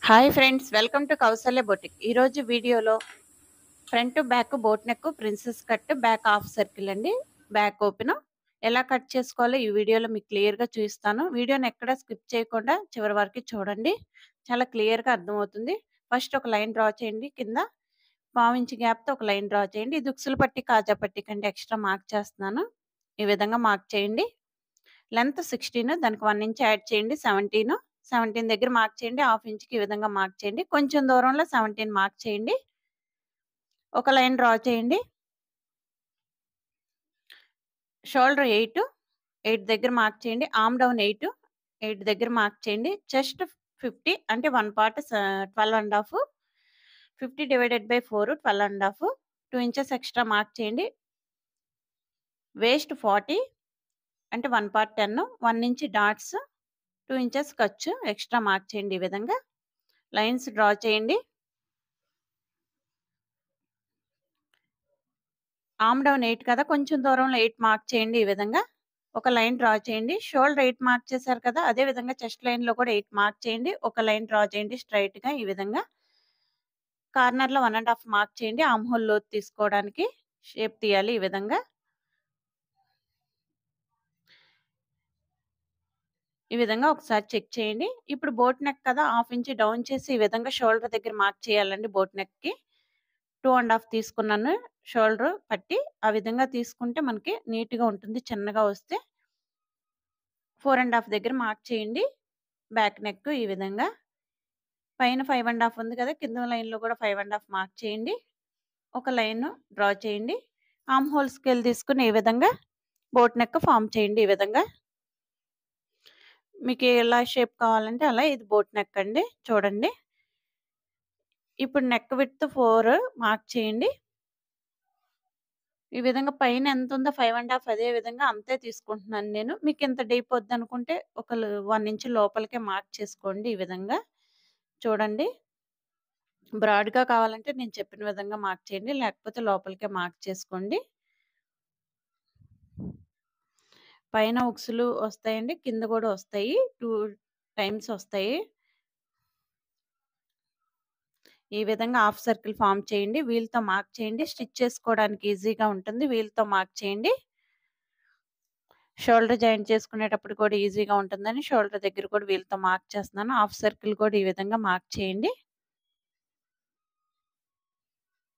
Hi friends, welcome to Kausalya boutique. ఈరోజు వీడియోలో front back boat neck princess cut back half circle అండి. Back open ఎలా cut చేసుకోవాలో ఈ వీడియోలో మీకు క్లియర్గా చూపిస్తాను. వీడియోని ఎక్కడ స్కిప్ చేయకుండా చివరి వరకు చూడండి, చాలా క్లియర్గా అర్థమవుతుంది. ఫస్ట్ ఒక లైన్ డ్రా చేయండి, కింద 1/4 ఇంచ్ గ్యాప్తో ఒక లైన్ డ్రా చేయండి. ఇది ఉక్సులు పట్టి కాజా పట్టి కంటే ఎక్స్ట్రా మార్క్ చేస్తున్నాను. ఈ విధంగా మార్క్ చేయండి. లెంత్ 16, దానికి 1 ఇంచ్ యాడ్ చేయండి 17 దగ్గర మార్క్ చేయండి. 1/2 ఇంచ్కి ఈ విధంగా మార్క్ చేయండి. కొంచెం దూరంలో 17 మార్క్ చేయండి. ఒక లైన్ డ్రా చేయండి. షోల్డర్ 8 దగ్గర మార్క్ చేయండి. ఆర్మ్ డౌన్ 8 దగ్గర మార్క్ చేయండి. చెస్ట్ 50 అంటే 1 part 12.5, 50 divided by 4 12.5, 2 inches extra mark చేయండి. వేస్ట్ 40 అంటే 1 పార్ట్ 10, 1 ఇంచ్ డాట్స్, 2 ఇంచెస్ ఖర్చు ఎక్స్ట్రా మార్క్ చేయండి. ఈ విధంగా లైన్స్ డ్రా చేయండి. ఆర్మ్ డౌన్ 8 కదా, కొంచెం దూరంలో 8 మార్క్ చేయండి. ఈ విధంగా ఒక లైన్ డ్రా చేయండి. షోల్డర్ 8 మార్క్ చేశారు కదా, అదే విధంగా చెస్ట్ లైన్లో కూడా 8 మార్క్ చేయండి. ఒక లైన్ డ్రా చేయండి స్ట్రైట్గా. ఈ విధంగా కార్నర్లో 1.5 మార్క్ చేయండి. ఆర్మ్ హోల్ లోతు తీసుకోవడానికి షేప్ తీయాలి. ఈ విధంగా ఒకసారి చెక్ చేయండి. ఇప్పుడు బోట్ నెక్ కదా, 1/2 ఇంచ్ డౌన్ చేసి ఈ విధంగా షోల్డర్ దగ్గర మార్క్ చేయాలండి. బోట్ నెక్కి 2.5 తీసుకున్నాను షోల్డర్ పట్టి. ఆ విధంగా తీసుకుంటే మనకి నీట్గా ఉంటుంది. చిన్నగా వస్తే 4.5 దగ్గర మార్క్ చేయండి. బ్యాక్ నెక్ ఈ విధంగా పైన 5.5 ఉంది కదా, కింద లైన్లో కూడా 5.5 మార్క్ చేయండి. ఒక లైన్ డ్రా చేయండి. ఆర్మ్ హోల్ స్కేల్ తీసుకుని ఈ విధంగా బోట్ నెక్ ఫామ్ చేయండి. ఈ విధంగా మీకు ఎలా షేప్ కావాలంటే అలా. ఇది బోట్ నెక్ అండి, చూడండి. ఇప్పుడు నెక్ విడ్త్ 4 మార్క్ చేయండి. ఈ విధంగా పైన ఎంత ఉందో 5.5 అదే విధంగా అంతే తీసుకుంటున్నాను నేను. మీకు ఇంత డీప్ వద్దనుకుంటే ఒక 1 ఇంచ్ లోపలికే మార్క్ చేసుకోండి. ఈ విధంగా చూడండి. బ్రాడ్‌గా కావాలంటే నేను చెప్పిన విధంగా మార్క్ చేయండి, లేకపోతే లోపలికే మార్క్ చేసుకోండి. పైన ఉక్సులు వస్తాయండి, కింద కూడా వస్తాయి. 2 టైమ్స్ వస్తాయి. ఈ విధంగా హాఫ్ సర్కిల్ ఫామ్ చేయండి. వీల్‌తో మార్క్ చేయండి. స్టిచ్ చేసుకోవడానికి ఈజీగా ఉంటుంది. వీల్‌తో మార్క్ చేయండి. షోల్డర్ జాయింట్ చేసుకునేటప్పుడు కూడా ఈజీగా ఉంటుందని షోల్డర్ దగ్గర కూడా వీల్‌తో మార్క్ చేస్తున్నాను. హాఫ్ సర్కిల్ కూడా ఈ విధంగా మార్క్ చేయండి.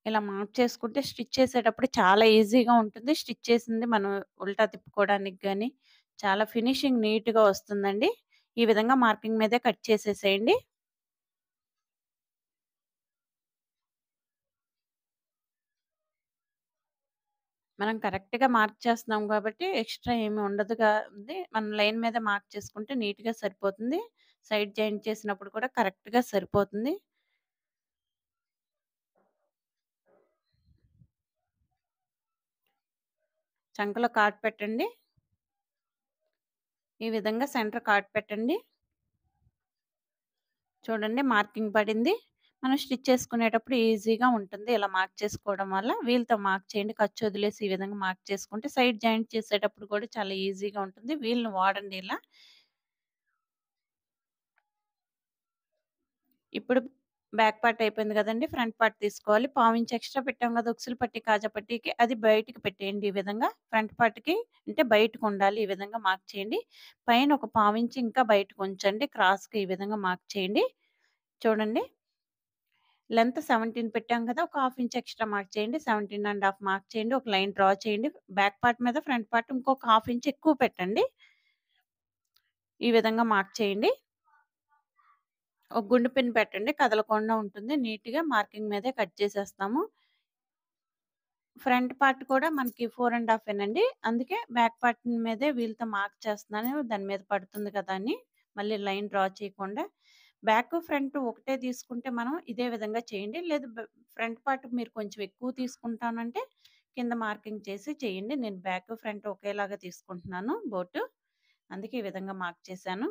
ఇలా మార్క్ చేసుకుంటే స్టిచ్ చేసేటప్పుడు చాలా ఈజీగా ఉంటుంది. స్టిచ్ చేసింది మనం ఉల్టా తిప్పుకోవడానికి గాని చాలా ఫినిషింగ్ నీట్‌గా వస్తుందండి. ఈ విధంగా మార్కింగ్ మీదే కట్ చేసేసేయండి. మనం కరెక్ట్‌గా మార్క్ చేస్తున్నాం కాబట్టి ఎక్స్ట్రా ఏమి ఉండదుగా ఉంది. మనం లైన్ మీద మార్క్ చేసుకుంటే నీట్‌గా సరిపోతుంది. సైడ్ జాయింట్ చేసినప్పుడు కూడా కరెక్ట్‌గా సరిపోతుంది. చంకలో కాట్ పెట్టండి. ఈ విధంగా సెంటర్ కాట్ పెట్టండి. చూడండి, మార్కింగ్ పడింది. మనం స్టిచ్ చేసుకునేటప్పుడు ఈజీగా ఉంటుంది. ఇలా మార్క్ చేసుకోవడం వల్ల వీల్‌తో మార్క్ చేయండి. ఖర్చు వదిలేసి ఈ విధంగా మార్క్ చేసుకుంటే సైడ్ జాయింట్ చేసేటప్పుడు కూడా చాలా ఈజీగా ఉంటుంది. వీల్‌ని వాడండి ఇలా. ఇప్పుడు బ్యాక్ పార్ట్ అయిపోయింది కదండీ! ఫ్రంట్ పార్ట్ తీసుకోవాలి. 1/4 ఇంచ్ ఎక్స్ట్రా పెట్టాం కదా, ఉక్సులు పట్టి, కాజా పట్టికి, అది బయటికి పెట్టేయండి. ఈ విధంగా ఫ్రంట్ పార్ట్‌కి అంటే బయటకు ఉండాలి. ఈ విధంగా మార్క్ చేయండి. పైన ఒక 1/4 ఇంచ్ ఇంకా బయటకు ఉంచండి. క్రాస్‌గా ఈ విధంగా మార్క్ చేయండి. చూడండి, లెంత్ 17 పెట్టాం కదా, ఒక 1/2 ఇంచ్ ఎక్స్ట్రా మార్క్ చేయండి. 17.5 మార్క్ చేయండి. ఒక లైన్ డ్రా చేయండి. బ్యాక్ పార్ట్ మీద ఫ్రంట్ పార్ట్ ఇంకొక 1/2 ఇంచ్ ఎక్కువ పెట్టండి. ఈ విధంగా మార్క్ చేయండి. ఒక గుండు పిన్ పెట్టండి, కదలకుండా ఉంటుంది. నీట్‌గా మార్కింగ్ మీదే కట్ చేసేస్తాము. ఫ్రంట్ పార్ట్ కూడా మనకి 4.5 అండి. అందుకే బ్యాక్ పార్ట్ మీదే వీల్‌తో మార్క్ చేస్తున్నాను. దాని మీద పడుతుంది కదా అని మళ్ళీ లైన్ డ్రా చేయకుండా. బ్యాక్, ఫ్రంట్ ఒకటే తీసుకుంటే మనం ఇదే విధంగా చేయండి. లేదు ఫ్రంట్ పార్ట్ మీరు కొంచెం ఎక్కువ తీసుకుంటానంటే కింద మార్కింగ్ చేసి చేయండి. నేను బ్యాక్, ఫ్రంట్ ఒకేలాగా తీసుకుంటున్నాను బోటు. అందుకే ఈ విధంగా మార్క్ చేశాను.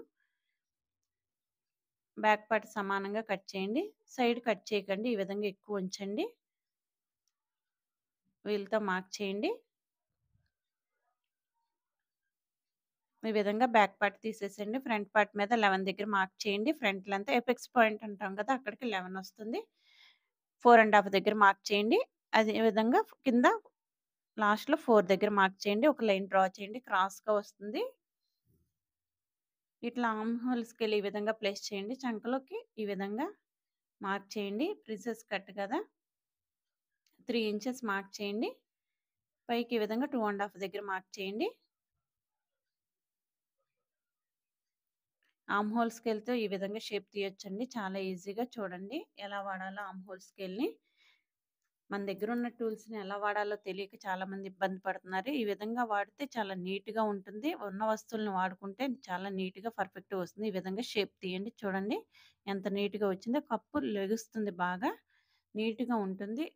బ్యాక్ పార్ట్ సమానంగా కట్ చేయండి. సైడ్ కట్ చేయకండి. ఈ విధంగా ఎక్కువ ఉంచండి. వీల్‌తో మార్క్ చేయండి. ఈ విధంగా బ్యాక్ పార్ట్ తీసేసేయండి. ఫ్రంట్ పార్ట్ మీద 11 దగ్గర మార్క్ చేయండి. ఫ్రంట్ లెంత్ ఎపెక్స్ పాయింట్ అంటాం కదా! అక్కడికి 11 వస్తుంది. 4 ½ దగ్గర మార్క్ చేయండి. అదే విధంగా కింద లాస్ట్‌లో 4 దగ్గర మార్క్ చేయండి. ఒక లైన్ డ్రా చేయండి. క్రాస్‌గా వస్తుంది. ఇట్లా ఆర్మ్ హోల్స్‌కెళ్ళి ఈ విధంగా ప్లేస్ చేయండి. చంకలోకి ఈ విధంగా మార్క్ చేయండి. ప్రిన్సెస్ కట్ కదా! 3 ఇంచెస్ మార్క్ చేయండి. పైకి ఈ విధంగా 2 ½ దగ్గర మార్క్ చేయండి. ఆర్మ్ హోల్ స్కేల్‌తో ఈ విధంగా షేప్ తీయొచ్చండి. చాలా ఈజీగా చూడండి ఎలా వాడాలో ఆర్మ్ హోల్ స్కేల్‌ని. మన దగ్గర ఉన్న టూల్స్‌ని ఎలా వాడాలో తెలియక చాలామంది ఇబ్బంది పడుతున్నారు. ఈ విధంగా వాడితే చాలా నీట్‌గా ఉంటుంది. ఉన్న వస్తువులను వాడుకుంటే చాలా నీట్‌గా పర్ఫెక్ట్‌గా వస్తుంది. ఈ విధంగా షేప్ తీయండి. చూడండి ఎంత నీట్‌గా వచ్చిందో. కప్పు లెగుస్తుంది బాగా. నీట్‌గా ఉంటుంది.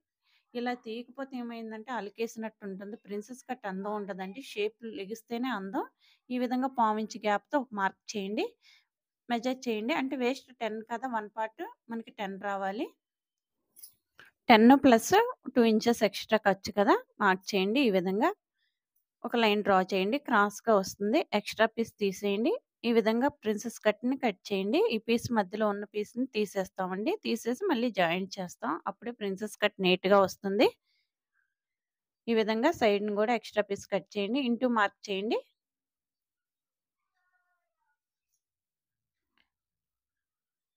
ఇలా తీయకపోతే ఏమైందంటే అలికేసినట్టు ఉంటుంది. ప్రిన్సెస్ కట్ అందం ఉండదండి. షేప్ లెగిస్తేనే అందం. ఈ విధంగా పావించి గ్యాప్‌తో ఒక మార్క్ చేయండి. మెజర్ చేయండి. అంటే వేస్ట్ 10 కదా! 1 పార్ట్ మనకి 10 రావాలి. 10 ప్లస్ 2 ఇంచెస్ ఎక్స్‌ట్రా ఖర్చు కదా! మార్క్ చేయండి. ఈ విధంగా ఒక లైన్ డ్రా చేయండి. క్రాస్‌గా వస్తుంది. ఎక్స్‌ట్రా పీస్ తీసేయండి. ఈ విధంగా ప్రిన్సెస్ కట్‌ని కట్ చేయండి. ఈ పీస్ మధ్యలో ఉన్న పీస్‌ని తీసేస్తామండి. తీసేసి మళ్ళీ జాయింట్ చేస్తాం. అప్పుడే ప్రిన్సెస్ కట్ నీట్‌గా వస్తుంది. ఈ విధంగా సైడ్‌ని గూడా ఎక్స్‌ట్రా పీస్ కట్ చేయండి. ఇంటూ మార్క్ చేయండి.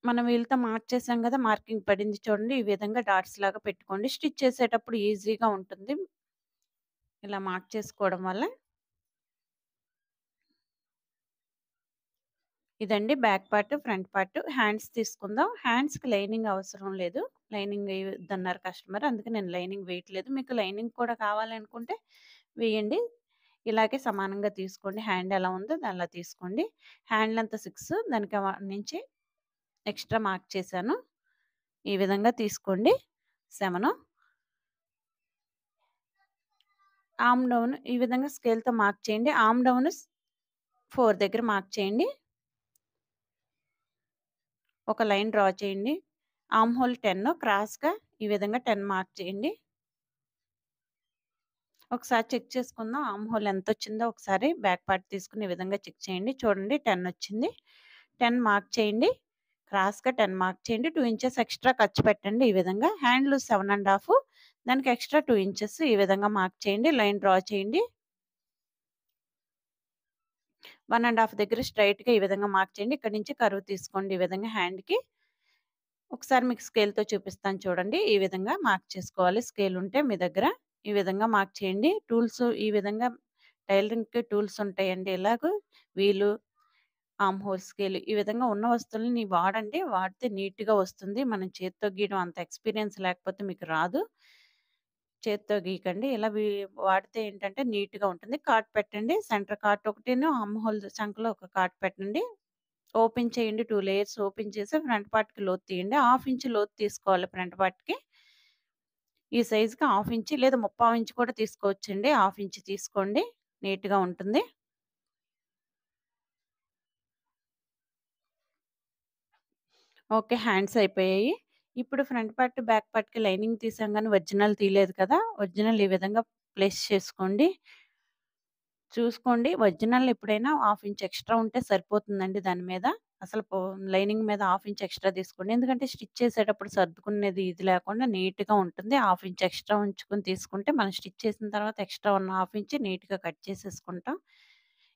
మనం వీళ్ళతో మార్క్ చేసాం గదా! మార్కింగ్ పడింది చూడండి. ఈ విధంగా డాట్స్ లాగా పెట్టుకోండి. స్టిచ్ చేసేటప్పుడు ఈజీగా ఉంటుంది. ఇలా మార్క్ చేసుకోవడం వల్ల. ఇదండి back part, front part. Hands తీసుకుందాం. హ్యాండ్స్‌కి లైనింగ్ అవసరం లేదు. లైనింగ్ వేయొద్దన్నారు కస్టమర్. అందుకే నేను లైనింగ్ వేయట్లేదు. మీకు లైనింగ్ కూడా కావాలనుకుంటే వేయండి. ఇలాగే సమానంగా తీసుకోండి. హ్యాండ్ ఎలా ఉందో అలా తీసుకోండి. హ్యాండ్ లెంత్ 6 దానికి నుంచి ఎక్స్‌ట్రా మార్క్ చేశాను. ఈ విధంగా తీసుకోండి. 7 ఆర్మ్ డౌన్ ఈ విధంగా స్కేల్‌తో మార్క్ చేయండి. ఆర్మ్ డౌన్ 4 దగ్గర మార్క్ చేయండి. ఒక లైన్ డ్రా చేయండి. ఆర్మ్ హోల్ 10 క్రాస్‌గా ఈ విధంగా 10 మార్క్ చేయండి. ఒకసారి చెక్ చేసుకుందాం. ఆర్మ్ హోల్ ఎంతొచ్చిందో ఒకసారి బ్యాక్ పార్ట్ తీసుకొని ఈ విధంగా చెక్ చేయండి. చూడండి 10 వచ్చింది. 10 మార్క్ చేయండి. క్రాస్‌గా 10 మార్క్ చేయండి. 2 ఇంచెస్ ఎక్స్‌ట్రా ఖర్చు పెట్టండి ఈ విధంగా. హ్యాండ్ లూజ్ 7 ½ దానికి ఎక్స్‌ట్రా 2 ఇంచెస్ ఈ విధంగా మార్క్ చేయండి. లైన్ డ్రా చేయండి. 1 ½ దగ్గర స్ట్రెయిట్‌గా ఈ విధంగా మార్క్ చేయండి. ఇక్కడి నుంచి కర్వ్ తీసుకోండి ఈ విధంగా హ్యాండ్‌కి. ఒకసారి మీకు స్కేల్‌తో చూపిస్తాను చూడండి. ఈ విధంగా మార్క్ చేసుకోవాలి. స్కేల్ ఉంటే మీ దగ్గర ఈ విధంగా మార్క్ చేయండి. టూల్స్ ఈ విధంగా టైలరింగ్‌కి టూల్స్ ఉంటాయండి. ఎలాగో వీలు, ఆర్మ్ హోల్ స్కేల్ ఈ విధంగా ఉన్న వస్తువులని వాడండి. వాడితే నీట్‌గా వస్తుంది. మనం చేత్తో గీయడం అంత ఎక్స్‌పీరియన్స్ లేకపోతే మీకు రాదు. చేత్తో గీయకండి. ఇలా వాడితే ఏంటంటే నీట్‌గా ఉంటుంది. కార్డ్ పెట్టండి. సెంటర్ కార్డ్ ఒకటిను, ఆర్మ్ హోల్ చంకలో ఒక కార్డ్ పెట్టండి. ఓపెన్ చేయండి. 2 లేయర్స్ ఓపెన్ చేసి ఫ్రంట్ పార్ట్‌కి లోతు తీయండి. 1/2 ఇంచ్ లోతు తీసుకోవాలి ఫ్రంట్ పార్ట్‌కి. ఈ సైజ్‌కి 1/2 ఇంచ్ లేదా 3/4 ఇంచ్ కూడా తీసుకోవచ్చండి. 1/2 ఇంచ్ తీసుకోండి. నీట్‌గా ఉంటుంది. ఓకే. హ్యాండ్స్ అయిపోయాయి. ఇప్పుడు ఫ్రంట్ పార్ట్, బ్యాక్ పార్ట్‌కి లైనింగ్ తీసాం గానీ ఒరిజినల్ తీయలేదు కదా! ఒరిజినల్ ఈ విధంగా ప్లేస్ చేసుకోండి. చూసుకోండి. ఒరిజినల్ ఎప్పుడైనా 1/2 ఇంచ్ ఎక్స్‌ట్రా ఉంటే సరిపోతుందండి దాని మీద. అసలు లైనింగ్ మీద 1/2 ఇంచ్ ఎక్స్‌ట్రా తీసుకోండి. ఎందుకంటే స్టిచ్ చేసేటప్పుడు సర్దుకునేది ఇది లేకుండా నీట్‌గా ఉంటుంది. 1/2 ఇంచ్ ఎక్స్‌ట్రా ఉంచుకొని తీసుకుంటే మనం స్టిచ్ చేసిన తర్వాత ఎక్స్‌ట్రా ఉన్న 1/2 ఇంచ్ నీట్‌గా కట్ చేసేసుకుంటాం.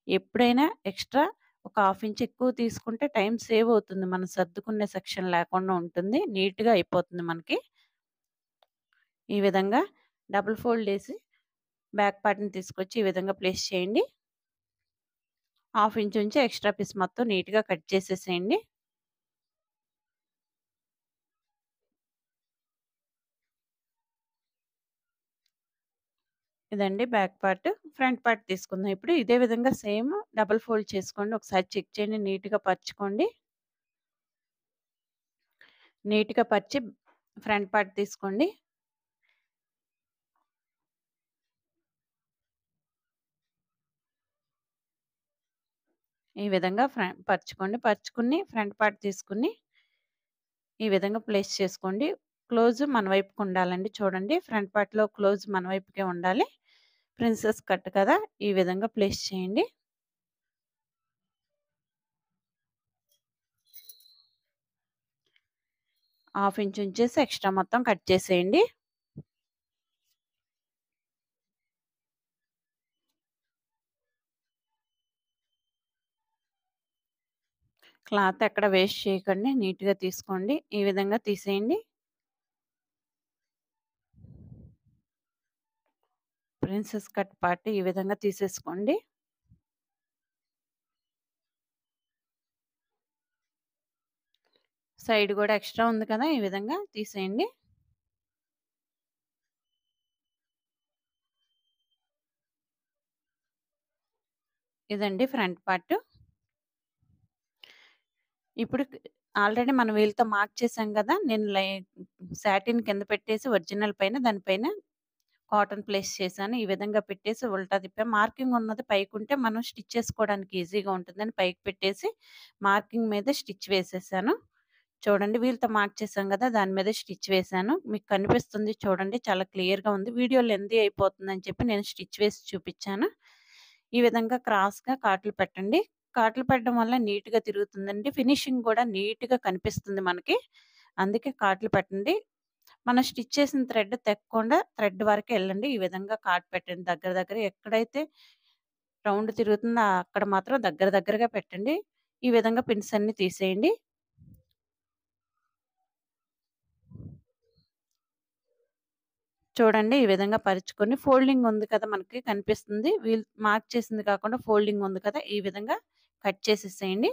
ఎప్పుడైనా ఎక్స్‌ట్రా ఒక 1/2 ఇంచ్ ఎక్కువ తీసుకుంటే టైం సేవ్ అవుతుంది. మనం సర్దుకునే సెక్షన్ లేకుండా ఉంటుంది. నీట్‌గా అయిపోతుంది మనకి. ఈ విధంగా డబుల్ ఫోల్డ్ ఏసి బ్యాక్ పార్ట్‌ని తీసుకొచ్చి ఈ విధంగా ప్లేస్ చేయండి. 1/2 ఇంచ్ ఉంచి ఎక్స్‌ట్రా పీస్ మొత్తం నీట్‌గా కట్ చేసేసేయండి. ఇదండి బ్యాక్ పార్ట్. ఫ్రంట్ పార్ట్ తీసుకుందాం ఇప్పుడు. ఇదే విధంగా సేమ్ డబుల్ ఫోల్డ్ చేసుకోండి. ఒకసారి చెక్ చేయండి. నీట్‌గా పరుచుకోండి. నీట్‌గా పరిచి ఫ్రంట్ పార్ట్ తీసుకోండి. ఈ విధంగా పరుచుకోండి. పరుచుకుని ఫ్రంట్ పార్ట్ తీసుకొని ఈ విధంగా ప్లేస్ చేసుకోండి. క్లోజ్ మన వైపుకి ఉండాలండి చూడండి. ఫ్రంట్ పార్ట్‌లో క్లోజ్ మన వైపుకే ఉండాలి. ప్రిన్సెస్ కట్ కదా! ఈ విధంగా ప్లేస్ చేయండి. హాఫ్ ఇంచ్ ఉంచేసి ఎక్స్ట్రా మొత్తం కట్ చేసేయండి. క్లాత్ ఎక్కడ వేస్ట్ చేయకండి. నీట్‌గా తీసుకోండి. ఈ విధంగా తీసేయండి. ప్రిన్సెస్ కట్ పార్ట్ ఈ విధంగా తీసేసుకోండి. సైడ్ గూడా ఎక్స్ట్రా ఉంది కదా! ఈ విధంగా తీసేయండి. ఇదండి ఫ్రంట్ పార్ట్. ఇప్పుడు ఆల్రెడీ మనం వీళ్ళతో మార్క్ చేసాం గదా! నేను సాటిన్ కింద పెట్టేసి ఒరిజినల్ పైన దానిపైన కాటన్ ప్లేస్ చేశాను. ఈ విధంగా పెట్టేసి ఉల్టా తిప్పా. మార్కింగ్ ఉన్నది పైకుంటే మనం స్టిచ్ చేసుకోవడానికి ఈజీగా ఉంటుందని పైకి పెట్టేసి మార్కింగ్ మీద స్టిచ్ వేసేసాను. చూడండి వీళ్ళతో మార్క్ చేసాం గదా! దాని మీద స్టిచ్ వేశాను. మీకు కనిపిస్తుంది చూడండి చాలా క్లియర్‌గా ఉంది. వీడియో లెంతీ అయిపోతుందని చెప్పి నేను స్టిచ్ వేసి చూపిచ్చాను. ఈ విధంగా క్రాస్‌గా కాట్లు పెట్టండి. కాట్లు పెట్టడం వల్ల నీట్‌గా తిరుగుతుందండి. ఫినిషింగ్ గూడా నీట్‌గా కనిపిస్తుంది మనకి. అందుకే కాట్లు పెట్టండి. మనం స్టిచ్ చేసిన థ్రెడ్ తెగ్గకుండా థ్రెడ్ వరకే ఎళ్ళండి. ఈ విధంగా కాటు పెట్టండి. దగ్గర దగ్గర ఎక్కడైతే రౌండ్ తిరుగుతుందో అక్కడ మాత్రం దగ్గర దగ్గరగా పెట్టండి. ఈ విధంగా పిన్స్ అన్నీ తీసేయండి. చూడండి ఈ విధంగా పరుచుకొని ఫోల్డింగ్ ఉంది కదా! మనకి కనిపిస్తుంది. మార్క్ చేసింది కాకుండా ఫోల్డింగ్ ఉంది కదా! ఈ విధంగా కట్ చేసేసేయండి.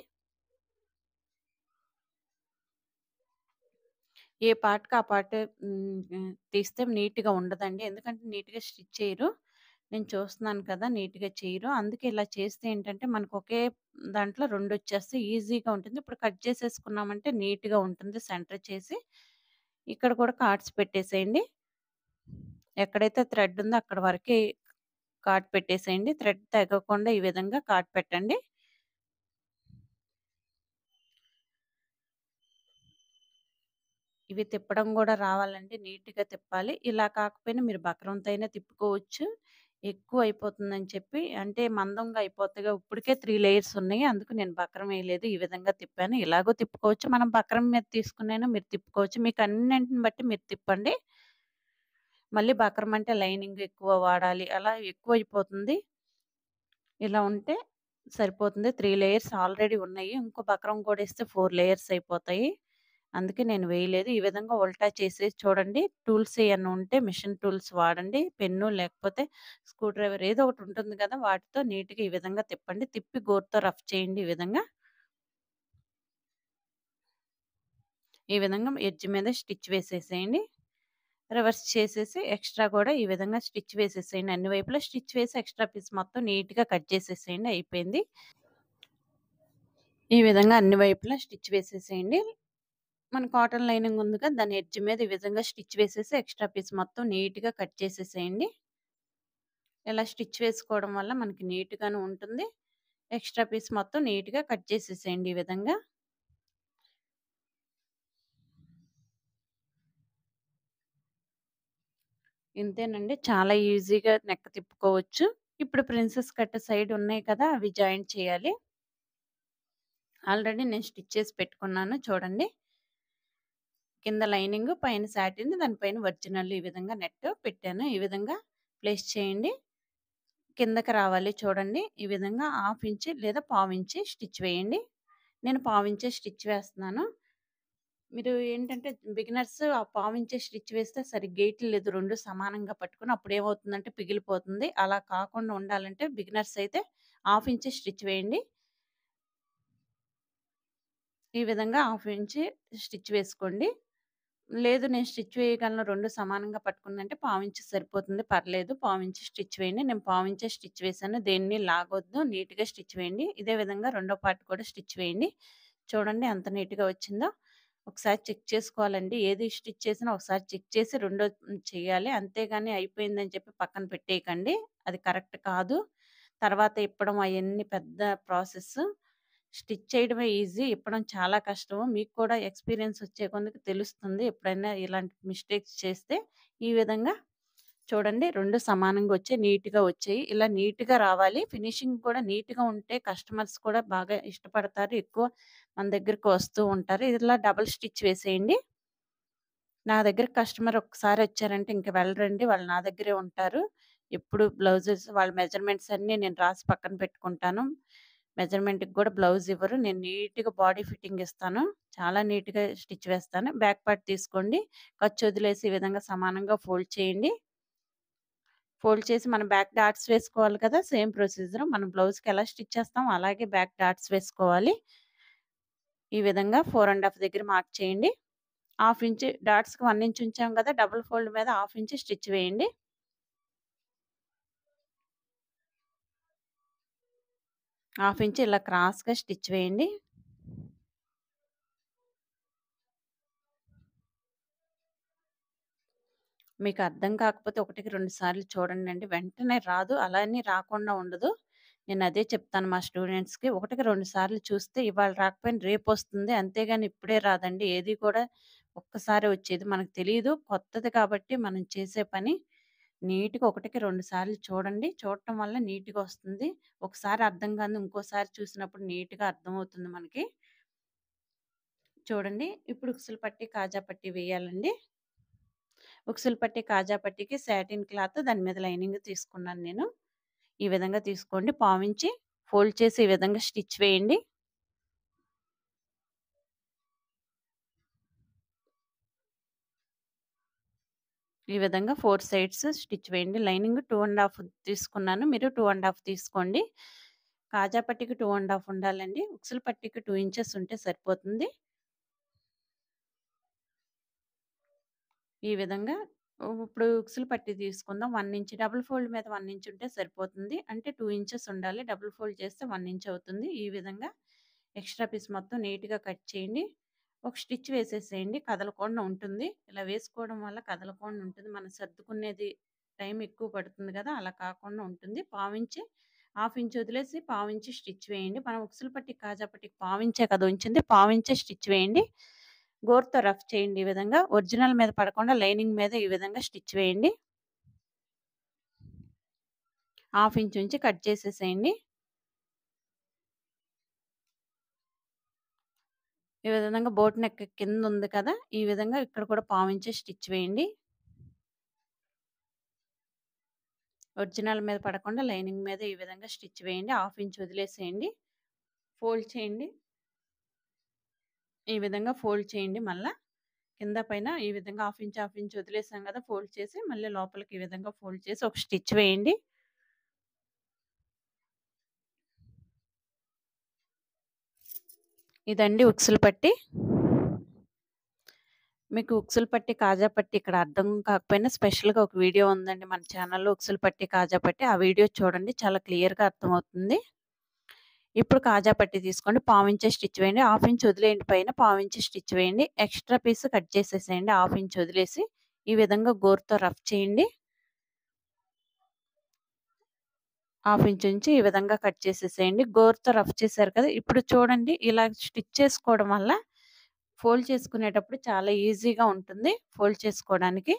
ఏ పార్ట్‌కి ఆ పార్ట్ తీస్తే నీట్‌గా ఉండదండి. ఎందుకంటే నీట్‌గా స్టిచ్ చేయరు. నేను చూస్తున్నాను కదా! నీట్‌గా చేయరు. అందుకే ఇలా చేస్తే ఏంటంటే మనకు ఒకే దాంట్లో 2 వచ్చేస్తాయి. ఈజీగా ఉంటుంది. ఇప్పుడు కట్ చేసేసుకున్నామంటే నీట్‌గా ఉంటుంది సెంటర్ చేసి. ఇక్కడ కూడా కార్డ్స్ పెట్టేసేయండి. ఎక్కడైతే థ్రెడ్ ఉందో అక్కడ వరకే కార్డ్ పెట్టేసేయండి. థ్రెడ్ తెగకుండా ఈ విధంగా కార్డ్ పెట్టండి. ఇవి తిప్పడం గూడా రావాలంటే నీట్‌గా తిప్పాలి. ఇలా కాకపోయినా మీరు బక్రంతో అయినా తిప్పుకోవచ్చు. ఎక్కువైపోతుందని చెప్పి అంటే మందంగా అయిపోతాయిగా ఇప్పటికే 3 లేయర్స్ ఉన్నాయి. అందుకు నేను బక్రం వేయలేదు. ఈ విధంగా తిప్పాను. ఇలాగో తిప్పుకోవచ్చు. మనం బక్రం మీద తీసుకునైనా మీరు తిప్పుకోవచ్చు. మీకు అన్నింటిని బట్టి మీరు తిప్పండి. మళ్ళీ బక్రం అంటే లైనింగ్ ఎక్కువ వాడాలి. అలా ఎక్కువైపోతుంది. ఇలా ఉంటే సరిపోతుంది. 3 లేయర్స్ ఆల్రెడీ ఉన్నాయి. ఇంకో బక్రం కూడా ఏస్తే 4 లేయర్స్ అయిపోతాయి. అందుకే నేను వేయలేదు. ఈ విధంగా ఉల్టా చేసేసి చూడండి. టూల్స్ ఏయన్నా ఉంటే మిషన్ టూల్స్ వాడండి. పెన్ను లేకపోతే స్క్రూ డ్రైవర్ ఏదో ఒకటి ఉంటుంది కదా! వాటితో నీట్‌గా ఈ విధంగా తిప్పండి. తిప్పి గోరుతో రఫ్ చేయండి ఈ విధంగా. ఈ విధంగా ఎడ్జ్ మీద స్టిచ్ వేసేసేయండి. రివర్స్ చేసేసి ఎక్స్ట్రా కూడా ఈ విధంగా స్టిచ్ వేసేసేయండి. అన్ని వైపులా స్టిచ్ వేసి ఎక్స్ట్రా పీస్ మొత్తం నీట్‌గా కట్ చేసేసేయండి. అయిపోయింది. ఈ విధంగా అన్ని వైపులా స్టిచ్ వేసేసేయండి. మన కాటన్ లైనింగ్ ఉంది కదా! దాని ఎడ్జ్ మీద ఈ విధంగా స్టిచ్ వేసేసి ఎక్స్ట్రా పీస్ మొత్తం నీట్‌గా కట్ చేసేసేయండి. ఇలా స్టిచ్ వేసుకోవడం వల్ల మనకి నీట్‌గాను ఉంటుంది. ఎక్స్ట్రా పీస్ మొత్తం నీట్‌గా కట్ చేసేసేయండి ఈ విధంగా. ఇంతేనండి. చాలా ఈజీగా నెక్ తిప్పుకోవచ్చు. ఇప్పుడు ప్రిన్సెస్ కట్ సైడ్ ఉన్నాయి కదా! అవి జాయింట్ చేయాలి. ఆల్రెడీ నేను స్టిచ్ చేసి పెట్టుకున్నాను చూడండి. కింద లైనింగ్, పైన సాటిన్, దానిపైన ఒరిజినల్ ఈ విధంగా నెట్ పెట్టాను. ఈ విధంగా ప్లేస్ చేయండి. కిందకి రావాలి చూడండి. ఈ విధంగా హాఫ్ ఇంచ్ లేదా పావించి స్టిచ్ వేయండి. నేను పావించే స్టిచ్ వేస్తున్నాను. మీరు ఏంటంటే బిగినర్స్ ఆ పావించే స్టిచ్ వేస్తే సరిగ్గా ఎయట్లేదు. 2 సమానంగా పట్టుకొని అప్పుడేమవుతుందంటే పిగిలిపోతుంది. అలా కాకుండా ఉండాలంటే బిగినర్స్ అయితే హాఫ్ ఇంచ్ స్టిచ్ వేయండి. ఈ విధంగా హాఫ్ ఇంచ్ స్టిచ్ వేసుకోండి. లేదు నేను స్టిచ్ వేయగలను 2 సమానంగా పట్టుకున్నంటే పావించి సరిపోతుంది పర్లేదు. పావించి స్టిచ్ వేయండి. నేను పావించే స్టిచ్ వేశాను. దేన్ని లాగొద్దు. నీట్‌గా స్టిచ్ వేయండి. ఇదే విధంగా రెండో పార్ట్ కూడా స్టిచ్ వేయండి. చూడండి ఎంత నీట్‌గా వచ్చిందో. ఒకసారి చెక్ చేసుకోవాలండి. ఏది స్టిచ్ చేసినా ఒకసారి చెక్ చేసి రెండోది చేయాలి. అంతేగాని అయిపోయిందని చెప్పి పక్కన పెట్టేయకండి. అది కరెక్ట్ కాదు. తర్వాత ఇప్పడం అయన్నీ పెద్ద ప్రాసెస్. స్టిచ్ చేయడమే ఈజీ. ఇప్పడం చాలా కష్టము. మీకు కూడా ఎక్స్‌పీరియన్స్ వచ్చే కొందుకు తెలుస్తుంది. ఎప్పుడైనా ఇలాంటి మిస్టేక్స్ చేస్తే ఈ విధంగా చూడండి 2 సమానంగా వచ్చాయి. నీట్‌గా వచ్చాయి. ఇలా నీట్‌గా రావాలి. ఫినిషింగ్ కూడా నీట్‌గా ఉంటే కస్టమర్స్ కూడా బాగా ఇష్టపడతారు. ఎక్కువ మన దగ్గరికి వస్తూ ఉంటారు. ఇలా డబుల్ స్టిచ్ వేసేయండి. నా దగ్గర కస్టమర్ ఒక్కసారి వచ్చారంటే ఇంక వెళ్ళరండి. వాళ్ళు నా దగ్గరే ఉంటారు. ఎప్పుడు బ్లౌజెస్ వాళ్ళ మెజర్‌మెంట్స్ అన్నీ నేను రాసి పక్కన పెట్టుకుంటాను. మెజర్‌మెంట్‌కి గూడా బ్లౌజ్ ఇవ్వరు. నేను నీట్‌గా బాడీ ఫిట్టింగ్ ఇస్తాను. చాలా నీట్‌గా స్టిచ్ వేస్తాను. బ్యాక్ పార్ట్ తీసుకోండి. ఖర్చు వదిలేసి ఈ విధంగా సమానంగా ఫోల్డ్ చేయండి. ఫోల్డ్ చేసి మనం బ్యాక్ డాట్స్ వేసుకోవాలి కదా! సేమ్ ప్రొసీజర్ మనం బ్లౌజ్‌కి ఎలా స్టిచ్ చేస్తామో అలాగే బ్యాక్ డాట్స్ వేసుకోవాలి. ఈ విధంగా 4 ½ దగ్గర మార్క్ చేయండి. హాఫ్ ఇంచ్ డాట్స్‌కి 1 ఇంచ్ ఉంచాం కదా! డబుల్ ఫోల్డ్ మీద హాఫ్ ఇంచ్ స్టిచ్ వేయండి. హాఫ్ ఇంచ్ ఇలా క్రాస్‌గా స్టిచ్ వేయండి. మీకు అర్థం కాకపోతే ఒకటికి 2 సార్లు చూడండండి. వెంటనే రాదు. అలా అని రాకుండా ఉండదు. నేను అదే చెప్తాను మా స్టూడెంట్స్‌కి. ఒకటికి 2 సార్లు చూస్తే ఇవాళ రాకపోయినా రేపొస్తుంది. అంతేగాని ఇప్పుడే రాదండి. ఏది కూడా ఒక్కసారే వచ్చేది. మనకు తెలీదు. కొత్తది కాబట్టి మనం చేసే పని నీట్‌గా ఒకటికి 2 సార్లు చూడండి. చూడటం వల్ల నీట్‌గా వస్తుంది. ఒకసారి అర్థం కానిది ఇంకోసారి చూసినప్పుడు నీట్‌గా అర్థమవుతుంది మనకి. చూడండి. ఇప్పుడు ఉక్సులు పట్టి, కాజా పట్టి వేయాలండి. ఉక్సులు పట్టి, కాజా పట్టికి సాటిన్ క్లాత్ దాని మీద లైనింగ్ తీసుకున్నాను నేను. ఈ విధంగా తీసుకోండి. పావించి ఫోల్డ్ చేసి ఈ విధంగా స్టిచ్ వేయండి. ఈ విధంగా 4 సైడ్స్ స్టిచ్ వేయండి. లైనింగ్ 2 ½ తీసుకున్నాను. మీరు 2 ½ తీసుకోండి. కాజా పట్టికి 2 ½ ఉండాలండి. ఉక్సులు పట్టికి 2 ఇంచెస్ ఉంటే సరిపోతుంది. ఈ విధంగా ఇప్పుడు ఉక్సులు పట్టి తీసుకుందాం. 1 ఇంచ్ డబుల్ ఫోల్డ్ మీద 1 ఇంచ్ ఉంటే సరిపోతుంది. అంటే 2 ఇంచెస్ ఉండాలి. డబుల్ ఫోల్డ్ చేస్తే 1 ఇంచ్ అవుతుంది. ఈ విధంగా ఎక్స్‌ట్రా పీస్ మొత్తం నీట్‌గా కట్ చేయండి. ఒక స్టిచ్ వేసేసేయండి. కదలకుండా ఉంటుంది. ఇలా వేసుకోవడం వల్ల కదలకుండా ఉంటుంది. మనం సర్దుకునేది టైం ఎక్కువ పడుతుంది కదా! అలా కాకుండా ఉంటుంది. పావించి హాఫ్ ఇంచ్ వదిలేసి పావించి స్టిచ్ వేయండి. మనం ఉక్సులు పట్టి, కాజా పట్టికి పావించే కదా ఉంచింది. పావించే స్టిచ్ వేయండి. గోరుతో రఫ్ చేయండి ఈ విధంగా. ఒరిజినల్ మీద పడకుండా లైనింగ్ మీద ఈ విధంగా స్టిచ్ వేయండి. హాఫ్ ఇంచ్ ఉంచి కట్ చేసేసేయండి. ఈ విధంగా బోట్ నెక్ కింద ఉంది కదా! ఈ విధంగా ఇక్కడ కూడా పావించి స్టిచ్ వేయండి. ఒరిజినల్ మీద పడకుండా లైనింగ్ మీద ఈ విధంగా స్టిచ్ వేయండి. హాఫ్ ఇంచ్ వదిలేసేయండి. ఫోల్డ్ చేయండి. ఈ విధంగా ఫోల్డ్ చేయండి మళ్ళా. కింద పైన ఈ విధంగా హాఫ్ ఇంచ్ వదిలేసాం కదా! ఫోల్డ్ చేసి మళ్ళీ లోపలికి ఈ విధంగా ఫోల్డ్ చేసి ఒక స్టిచ్ వేయండి. ఇదండి ఉక్సులు పట్టి. మీకు ఉక్సులు పట్టి, కాజా పట్టి ఇక్కడ అర్థం కాకపోయినా స్పెషల్‌గా ఒక వీడియో ఉందండి మన ఛానల్‌లో ఉక్సులు పట్టి, కాజా పట్టి. ఆ వీడియో చూడండి. చాలా క్లియర్‌గా అర్థమవుతుంది. ఇప్పుడు కాజా పట్టి తీసుకోండి. పావించే స్టిచ్ వేయండి. హాఫ్ ఇంచ్ వదిలేయండి పైన. పావించి స్టిచ్ వేయండి. ఎక్స్‌ట్రా పీస్ కట్ చేసేసేయండి. హాఫ్ ఇంచ్ వదిలేసి ఈ విధంగా గోరుతో రఫ్ చేయండి. హాఫ్ ఇంచ్ ఉంచి ఈ విధంగా కట్ చేసేసేయండి. గోరుతో రఫ్ చేశారు కదా! ఇప్పుడు చూడండి ఇలా స్టిచ్ చేసుకోవడం వల్ల ఫోల్డ్ చేసుకునేటప్పుడు చాలా ఈజీగా ఉంటుంది ఫోల్డ్ చేసుకోవడానికి.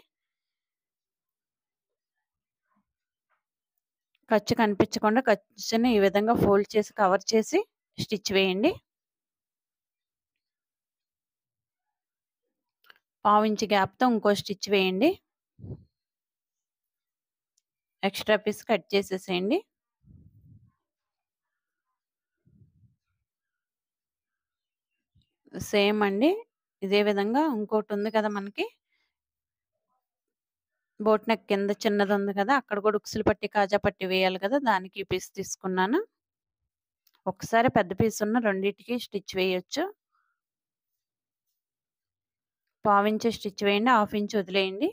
ఖర్చు కనిపించకుండా ఖర్చుని ఈ విధంగా ఫోల్డ్ చేసి కవర్ చేసి స్టిచ్ వేయండి. పావించి గ్యాప్‌తో ఇంకో స్టిచ్ వేయండి. ఎక్స్‌ట్రా పీస్ కట్ చేసేసేయండి. సేమ్ అండి. ఇదే విధంగా ఇంకోటుంది కదా మనకి బోట్ నెక్ కింద చిన్నదుంది కదా! అక్కడ కూడా ఉక్సులు పట్టి, కాజా పట్టి వేయాలి కదా! దానికి ఈ పీస్ తీసుకున్నాను. ఒక్కసారి పెద్ద పీస్ ఉన్న రెండిటికి స్టిచ్ వేయొచ్చు. పావించి స్టిచ్ వేయండి. హాఫ్ ఇంచ్ వదిలేయండి.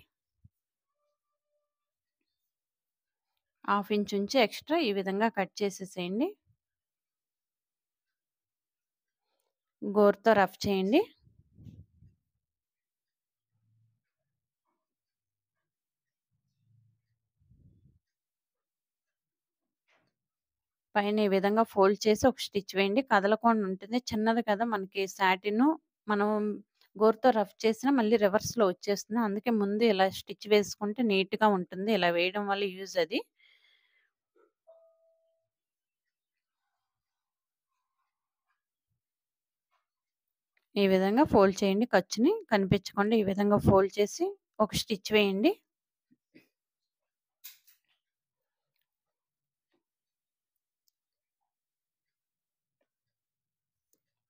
హాఫ్ ఇంచ్ ఉంచి ఎక్స్‌ట్రా ఈ విధంగా కట్ చేసేసేయండి. గోరుతో రఫ్ చేయండి. పైన ఈ విధంగా ఫోల్డ్ చేసి ఒక స్టిచ్ వేయండి. కదలకుండా ఉంటుంది. చిన్నది కదా మనకి సాటిను. మనం గోరుతో రఫ్ చేసినా మళ్ళీ రివర్స్‌లో వచ్చేస్తుంది. అందుకే ముందు ఇలా స్టిచ్ వేసుకుంటే నీట్‌గా ఉంటుంది. ఇలా వేయడం వల్ల యూజ్ అది. ఈ విధంగా ఫోల్డ్ చేయండి. ఖర్చుని కనిపించకుండా ఈ విధంగా ఫోల్డ్ చేసి ఒక స్టిచ్ వేయండి.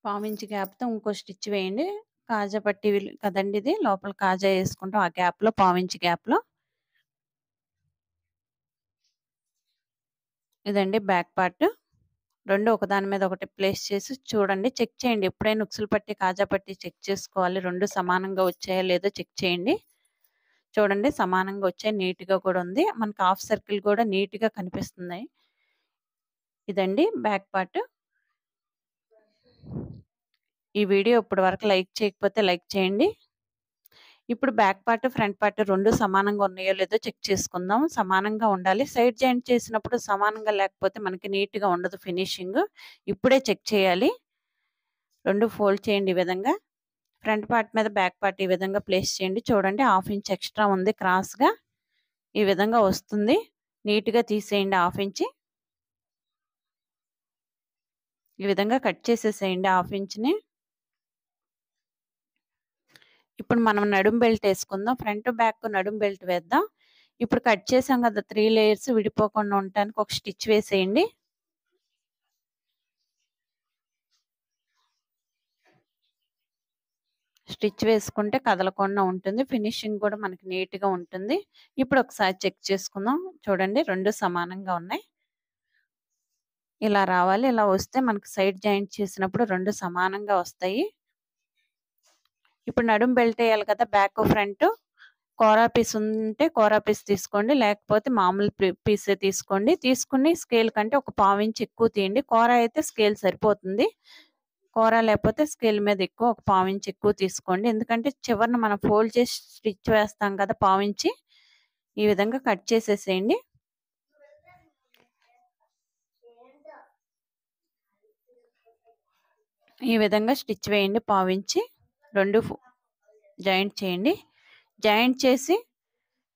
పావించి గ్యాప్‌తో ఇంకో స్టిచ్ వేయండి. కాజా పట్టీ కదండీ ఇది. లోపల కాజా యేసుకుంటాం. ఆ గ్యాప్‌లో పావించి గ్యాప్‌లో ఇదండి బ్యాక్ పార్ట్. 2 ఒకదాని మీద ఒకటి ప్లేస్ చేసి చూడండి. చెక్ చేయండి. ఎప్పుడైనా ఉక్సులు పట్టి, కాజా పట్టి చెక్ చేసుకోవాలి. 2 సమానంగా వచ్చాయో లేదో చెక్ చేయండి. చూడండి సమానంగా వచ్చాయి. నీట్‌గా కూడా ఉంది. మనకి హాఫ్ సర్కిల్ కూడా నీట్‌గా కనిపిస్తుంది. ఇదండి బ్యాక్ పార్ట్. ఈ వీడియో ఇప్పటి వరకు లైక్ చేయకపోతే లైక్ చేయండి. ఇప్పుడు బ్యాక్ పార్ట్, ఫ్రంట్ పార్ట్ 2 సమానంగా ఉన్నాయో లేదో చెక్ చేసుకుందాం. సమానంగా ఉండాలి. సైడ్ జాయింట్ చేసినప్పుడు సమానంగా లేకపోతే మనకి నీట్‌గా ఉండదు ఫినిషింగ్. ఇప్పుడే చెక్ చేయాలి. 2 ఫోల్డ్ చేయండి ఈ విధంగా. ఫ్రంట్ పార్ట్ మీద బ్యాక్ పార్ట్ ఈ విధంగా ప్లేస్ చేయండి. చూడండి 1/2 ఇంచ్ ఎక్స్ట్రా ఉంది క్రాస్‌గా. ఈ విధంగా వస్తుంది. నీట్‌గా తీసేయండి 1/2 ఇంచ్. ఈ విధంగా కట్ చేసేసేయండి 1/2 ఇంచ్‌ని. ఇప్పుడు మనం నడుం బెల్ట్ యేసుకుందాం. ఫ్రంట్, బ్యాక్ నడుం బెల్ట్ వేద్దాం. ఇప్పుడు కట్ చేసాం కదా 3 లేయర్స్ విడిపోకుండా ఉండటానికి ఒక స్టిచ్ వేసేయండి. స్టిచ్ వేసుకుంటే కదలకుండా ఉంటుంది. ఫినిషింగ్ కూడా మనకి నీట్‌గా ఉంటుంది. ఇప్పుడు ఒకసారి చెక్ చేసుకుందాం. చూడండి 2 సమానంగా ఉన్నాయి. ఇలా రావాలి. ఇలా వస్తే మనకి సైడ్ జాయింట్ చేసినప్పుడు 2 సమానంగా వస్తాయి. ఇప్పుడు నడుం బెల్ట్ ఎయాలి కదా! Back, front. కోరా పీస్ ఉంటే కోరా పీస్ తీసుకోండి. లేకపోతే మామూలు పీసే తీసుకోండి. తీసుకొని స్కేల్ కంటే ఒక పావించి ఎక్కువ తీయండి. కోరా అయితే స్కేల్ సరిపోతుంది. కోరా లేకపోతే స్కేల్ మీద ఎక్కువ ఒక పావించి ఎక్కువ తీసుకోండి. ఎందుకంటే చివరన మనం ఫోల్డ్ చేసి స్టిచ్ వేస్తాం కదా! పావించి. ఈ విధంగా కట్ చేసేసేయండి. ఈ విధంగా స్టిచ్ వేయండి పావించి. 2 జాయింట్ చేయండి. జాయింట్ చేసి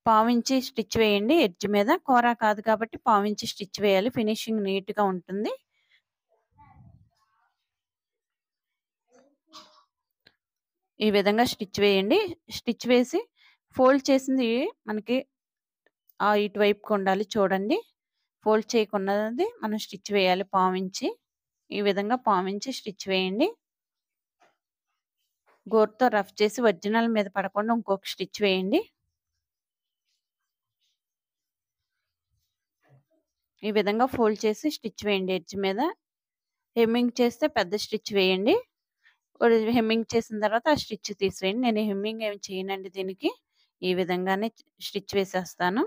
పావించి స్టిచ్ వేయండి ఎడ్జ్ మీద. కోరా కాదు కాబట్టి పావించి స్టిచ్ వేయాలి. ఫినిషింగ్ నీట్‌గా ఉంటుంది. ఈ విధంగా స్టిచ్ వేయండి. స్టిచ్ వేసి ఫోల్డ్ చేసింది మనకి ఇటువైపుకి ఉండాలి చూడండి. ఫోల్డ్ చేయకున్నది మనం స్టిచ్ వేయాలి పావించి. ఈ విధంగా పావించి స్టిచ్ వేయండి. గోరుతో రఫ్ చేసి ఒరిజినల్ మీద పడకుండా ఇంకొక స్టిచ్ వేయండి. ఈ విధంగా ఫోల్డ్ చేసి స్టిచ్ వేయండి ఎడ్జ్ మీద. హెమ్మింగ్ చేస్తే పెద్ద స్టిచ్ వేయండి. హెమ్మింగ్ చేసిన తర్వాత ఆ స్టిచ్ తీసేయండి. నేను హెమ్మింగ్ ఏమి చేయనండి దీనికి. ఈ విధంగానే స్టిచ్ వేసేస్తాను.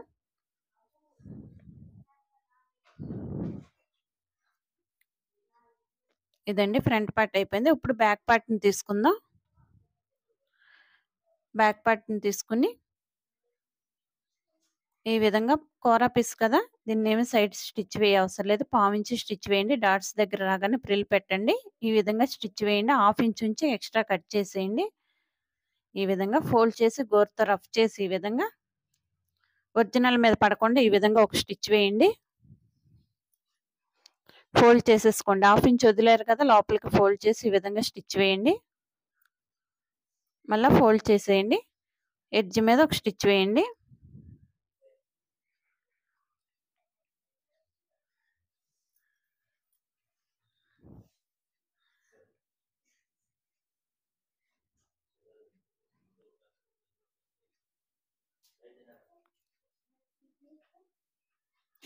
ఇదండి ఫ్రంట్ పార్ట్ అయిపోయింది. ఇప్పుడు బ్యాక్ పార్ట్‌ని తీసుకుందాం. బ్యాక్ పార్ట్‌ని తీసుకొని ఈ విధంగా కోరా పీస్ కదా! దీన్నేమి సైడ్ స్టిచ్ వేయవసరం లేదు. పావించి స్టిచ్ వేయండి. డాట్స్ దగ్గర రాగానే ఫ్రిల్ పెట్టండి. ఈ విధంగా స్టిచ్ వేయండి. 1/2 ఇంచ్ ఉంచి ఎక్స్ట్రా కట్ చేసేయండి. ఈ విధంగా ఫోల్డ్ చేసి గోరుతో రఫ్ చేసి ఈ విధంగా ఒరిజినల్ మీద పడకుండా ఈ విధంగా ఒక స్టిచ్ వేయండి. ఫోల్డ్ చేసేసుకోండి. 1/2 ఇంచ్ వదిలారు కదా! లోపలికి ఫోల్డ్ చేసి ఈ విధంగా స్టిచ్ వేయండి. మళ్ళా ఫోల్డ్ చేసేయండి. ఎడ్జ్ మీద ఒక స్టిచ్ వేయండి.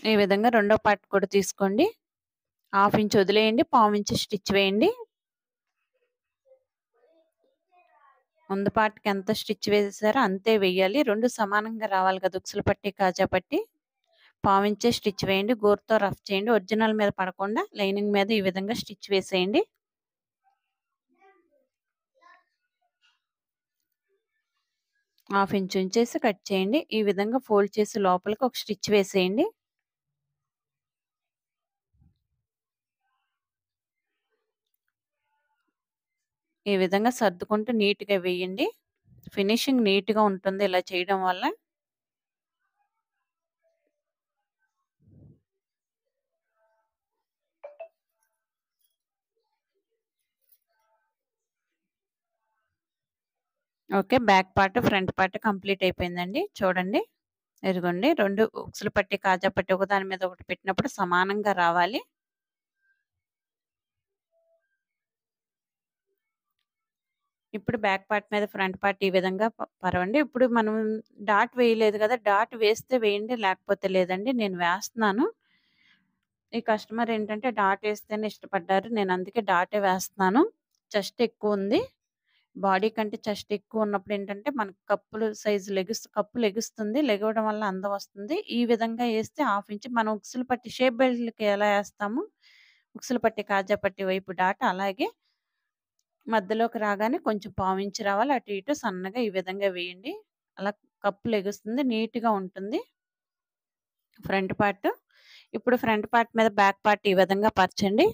ఈ విధంగా రెండో పార్ట్ కూడా తీసుకోండి. 1/2 ఇంచ్ వదిలేయండి. పావించి స్టిచ్ వేయండి. ముందు పార్ట్‌కి ఎంత స్టిచ్ వేసారో అంతే వేయాలి. 2 సమానంగా రావాలి కదా! ఉక్సులు పట్టి, కాజా పట్టి. పావించే స్టిచ్ వేయండి. గోరుతో రఫ్ చేయండి. ఒరిజినల్ మీద పడకుండా లైనింగ్ మీద ఈ విధంగా స్టిచ్ వేసేయండి. హాఫ్ ఇంచ్ ఉంచేసి కట్ చేయండి. ఈ విధంగా ఫోల్డ్ చేసి లోపలికి ఒక స్టిచ్ వేసేయండి. ఈ విధంగా సర్దుకుంటూ నీట్‌గా వేయండి. ఫినిషింగ్ నీట్‌గా ఉంటుంది ఇలా చేయడం వల్ల. Okay. Back part, front part complete అయిపోయిందండి. చూడండి. ఇదిగోండి 2 ఉక్సులు పట్టి, కాజా పట్టి ఒకదాని మీద ఒకటి పెట్టినప్పుడు సమానంగా రావాలి. ఇప్పుడు బ్యాక్ పార్ట్ మీద ఫ్రంట్ పార్ట్ ఈ విధంగా పరవండి. ఇప్పుడు మనం డాట్ వేయలేదు కదా! డాట్ వేస్తే వేయండి, లేకపోతే లేదండి. నేను వేస్తున్నాను. ఈ కస్టమర్ ఏంటంటే డాట్ ఏస్తేనే ఇష్టపడ్డారు. నేను అందుకే డాటే వేస్తున్నాను. చెస్ట్ ఎక్కువుంది. బాడీ కంటే చెస్ట్ ఎక్కువున్నప్పుడు ఏంటంటే మనకు కప్పు లెగుస్తుంది. లెగవడం వల్ల అందం వస్తుంది. ఈ విధంగా ఏస్తే హాఫ్ ఇంచ్ మనం ఉక్సులు పట్టి షేప్ బెల్ట్‌లకి ఎలా ఏస్తామో, ఉక్సులు పట్టి, కాజా పట్టి వైపు డాట్ అలాగే మధ్యలోకి రాగానే కొంచెం పావించి రావాలి. అటు ఇటు సన్నగా ఈ విధంగా వేయండి. అలా కప్పు లెగుస్తుంది. నీట్‌గా ఉంటుంది ఫ్రంట్ పార్ట్. ఇప్పుడు ఫ్రంట్ పార్ట్ మీద బ్యాక్ పార్ట్ ఈ విధంగా పరచండి.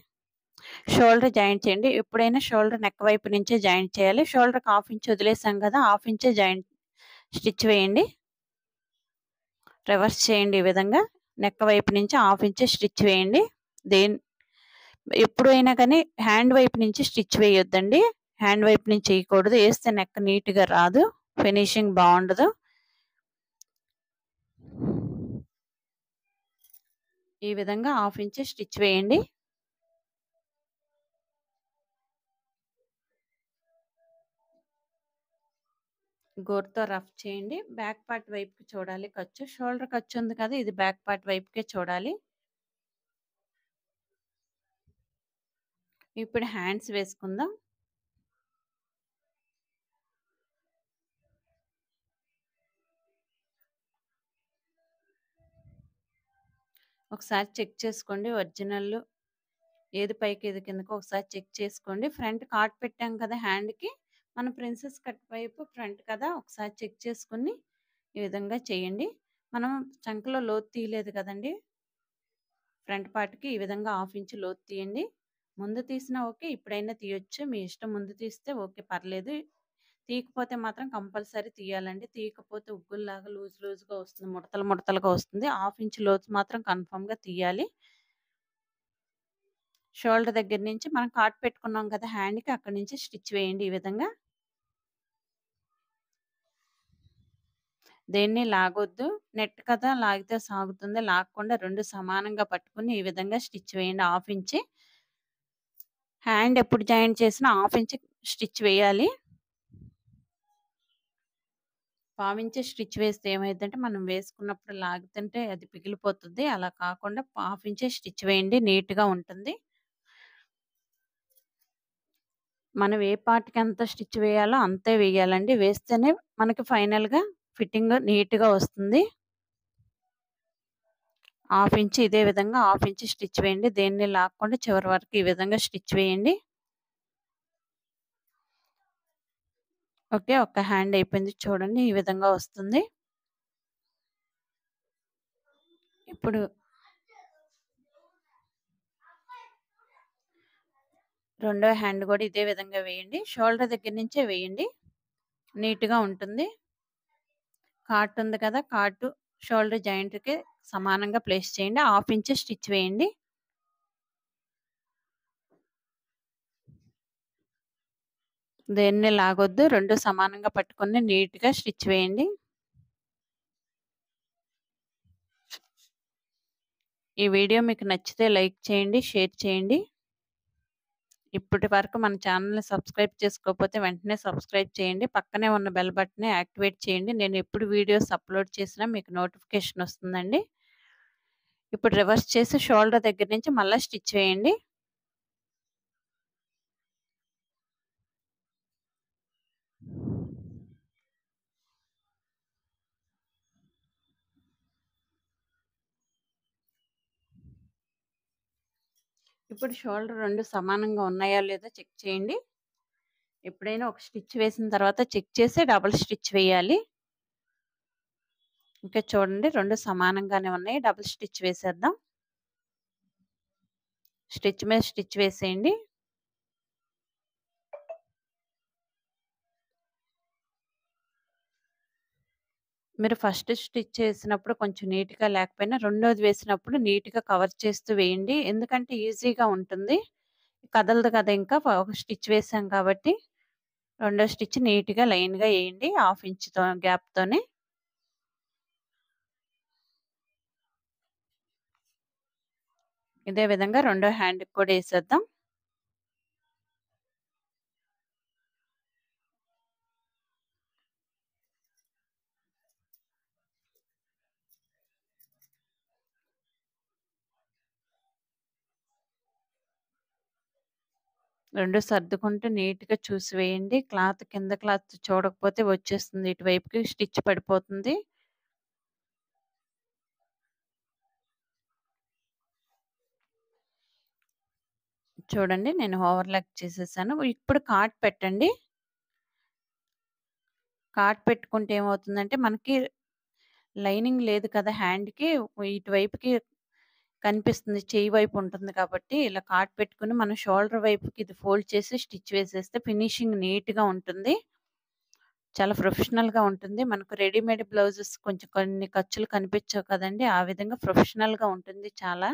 షోల్డర్ జాయింట్ చేయండి. ఎప్పుడైనా షోల్డర్ నెక్ వైపు నుంచే జాయింట్ చేయాలి. షోల్డర్‌కి హాఫ్ ఇంచ్ వదిలేసాం కదా! హాఫ్ ఇంచే స్టిచ్ వేయండి. రివర్స్ చేయండి ఈ విధంగా. నెక్ వైపు నుంచి హాఫ్ ఇంచే స్టిచ్ వేయండి. దేన్ ఎప్పుడైనా కానీ హ్యాండ్ వైపు నుంచి స్టిచ్ వేయొద్దండి. హ్యాండ్ వైపు నుంచి చేయకూడదు. ఏస్తే నెక్ నీట్‌గా రాదు. ఫినిషింగ్ బావుండదు. ఈ విధంగా హాఫ్ ఇంచ్ స్టిచ్ వేయండి. గోరుతో రఫ్ చేయండి. బ్యాక్ పార్ట్ వైపుకి చూడాలి ఖర్చు. షోల్డర్ ఖర్చు ఉంది కదా! ఇది బ్యాక్ పార్ట్ వైపుకే చూడాలి. ఇప్పుడు హ్యాండ్స్ వేసుకుందాం. ఒకసారి చెక్ చేసుకోండి. ఒరిజినల్ ఏది పైకి ఏది కిందకో ఒకసారి చెక్ చేసుకోండి. ఫ్రంట్ కాట్ పెట్టాం కదా హ్యాండ్‌కి. మన ప్రిన్సెస్ కట్ వైపు ఫ్రంట్ కదా! ఒకసారి చెక్ చేసుకొని ఈ విధంగా చేయండి. మనం చంకలో లోతు తీయలేదు కదండీ! ఫ్రంట్ పార్ట్‌కి ఈ విధంగా హాఫ్ ఇంచ్ లోతు తీయండి. ముందు తీసినా ఓకే. ఇప్పుడైనా తీయొచ్చు. మీ ఇష్టం ముందు తీస్తే ఓకే పర్లేదు. తీయకపోతే మాత్రం కంపల్సరీ తీయాలండి. తీయకపోతే ఉగ్గుల్లాగా లూజ్‌గా వస్తుంది. ముడతలుగా వస్తుంది. హాఫ్ ఇంచ్ లోతు మాత్రం కన్ఫర్మ్‌గా తీయాలి. షోల్డర్ దగ్గర నుంచి మనం కాట్ పెట్టుకున్నాం కదా హ్యాండ్‌కి అక్కడి నుంచి స్టిచ్ వేయండి ఈ విధంగా. దేన్ని లాగొద్దు. నెట్ కదా! లాగితే సాగుతుంది. లాగకుండా 2 సమానంగా పట్టుకొని ఈ విధంగా స్టిచ్ వేయండి హాఫ్ ఇంచ్. హ్యాండ్ ఎప్పుడు జాయింట్ చేసినా హాఫ్ ఇంచ్ స్టిచ్ వేయాలి. పావించే స్టిచ్ వేస్తే ఏమైద్దంటే మనం వేసుకున్నప్పుడు లాగుతుంటే అది పిగిలిపోతుంది. అలా కాకుండా హాఫ్ ఇంచే స్టిచ్ వేయండి. నీట్‌గా ఉంటుంది. మనం ఏ పార్ట్‌కి ఎంత స్టిచ్ వేయాలో అంతే వేయాలండి. వేస్తేనే మనకి ఫైనల్‌గా ఫిట్టింగ్ నీట్‌గా వస్తుంది. హాఫ్ ఇంచ్ ఇదే విధంగా హాఫ్ ఇంచ్ స్టిచ్ వేయండి. దేన్ని లాక్కుండా చివరి వరకు ఈ విధంగా స్టిచ్ వేయండి. ఓకే. ఒక హ్యాండ్ అయిపోయింది చూడండి. ఈ విధంగా వస్తుంది. ఇప్పుడు రెండో హ్యాండ్ కూడా ఇదే విధంగా వేయండి. షోల్డర్ దగ్గర నుంచే వేయండి. నీట్‌గా ఉంటుంది. కాట్ ఉంది కదా! కాటు షోల్డర్ జాయింట్‌కి సమానంగా ప్లేస్ చేయండి. హాఫ్ ఇంచ్ స్టిచ్ వేయండి. దేన్ని లాగొద్దు. 2 సమానంగా పట్టుకొని నీట్‌గా స్టిచ్ వేయండి. ఈ వీడియో మీకు నచ్చితే లైక్ చేయండి, షేర్ చేయండి. ఇప్పటి వరకు మన ఛానెల్‌ని సబ్స్క్రైబ్ చేసుకోకపోతే వెంటనే సబ్స్క్రైబ్ చేయండి. పక్కనే ఉన్న బెల్ బటన్‌ని యాక్టివేట్ చేయండి. నేను ఎప్పుడు వీడియోస్ అప్‌లోడ్ చేసినా మీకు నోటిఫికేషన్ వస్తుందండి. ఇప్పుడు రివర్స్ చేసి షోల్డర్ దగ్గర నుంచి మళ్ళా స్టిచ్ వేయండి. ఇప్పుడు షోల్డర్ 2 సమానంగా ఉన్నాయా లేదా చెక్ చేయండి. ఎప్పుడైనా ఒక స్టిచ్ వేసిన తర్వాత చెక్ చేసి డబుల్ స్టిచ్ వేయాలి. ఇంకా చూడండి 2 సమానంగానే ఉన్నాయి. డబుల్ స్టిచ్ వేసేద్దాం. స్టిచ్ మీద స్టిచ్ వేసేయండి. మీరు ఫస్ట్ స్టిచ్ చేసినప్పుడు కొంచెం నీట్‌గా లేకపోయినా రెండోది వేసినప్పుడు నీట్‌గా కవర్ చేస్తూ వేయండి. ఎందుకంటే ఈజీగా ఉంటుంది. కదలదు కదా! ఇంకా ఒక స్టిచ్ వేసాం కాబట్టి. రెండో స్టిచ్ నీట్‌గా లైన్‌గా ఎయండి. హాఫ్ ఇంచ్‌తో గ్యాప్‌తోని. ఇదే విధంగా రెండో హ్యాండ్‌కి కూడా ఎసేద్దాం. రెండు సర్దుకుంటూ నీట్‌గా చూసి వేయండి. కింద క్లాత్ చూడకపోతే వచ్చేస్తుంది. ఇటువైపుకి స్టిచ్ పడిపోతుంది. చూడండి నేను ఓవర్‌లాక్ చేసేసాను. ఇప్పుడు కార్డ్ పెట్టండి. కార్డ్ పెట్టుకుంటే ఏమవుతుందంటే మనకి లైనింగ్ లేదు కదా హ్యాండ్‌కి ఇటువైపుకి కనిపిస్తుంది. చెయ్యి వైపు ఉంటుంది కాబట్టి ఇలా కార్డ్ పెట్టుకొని మనం షోల్డర్ వైపుకి ఇది ఫోల్డ్ చేసి స్టిచ్ వేసేస్తే ఫినిషింగ్ నీట్‌గా ఉంటుంది. చాలా ప్రొఫెషనల్‌గా ఉంటుంది. మనకు రెడీమేడ్ బ్లౌజెస్ కొంచెం కొన్ని ఖర్చులు కనిపించవు కదండీ! ఆ విధంగా ప్రొఫెషనల్‌గా ఉంటుంది చాలా.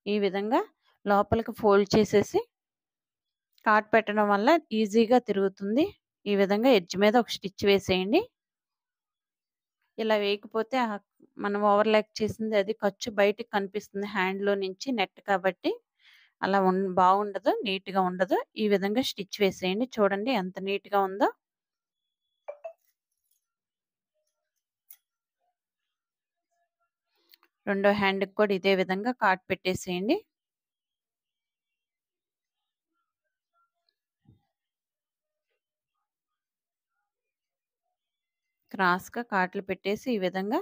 ఈ విధంగా లోపలికి ఫోల్డ్ చేసేసి కార్డ్ పెట్టడం వల్ల ఈజీగా తిరుగుతుంది. ఈ విధంగా ఎడ్జ్ మీద ఒక స్టిచ్ వేసేయండి. ఇలా వేయకపోతే మనం ఓవర్‌లాక్ చేసింది అది ఖర్చు బయటికి కనిపిస్తుంది హ్యాండ్‌లో నుంచి నెట్ కాబట్టి. అలా బాగుండదు. నీట్‌గా ఉండదు. ఈ విధంగా స్టిచ్ వేసేయండి. చూడండి ఎంత నీట్‌గా ఉందో. రెండో హ్యాండ్‌కి కూడా ఇదే విధంగా కార్డ్ పెట్టేసేయండి. క్రాస్‌గా కార్డ్‌లు పెట్టేసి ఈ విధంగా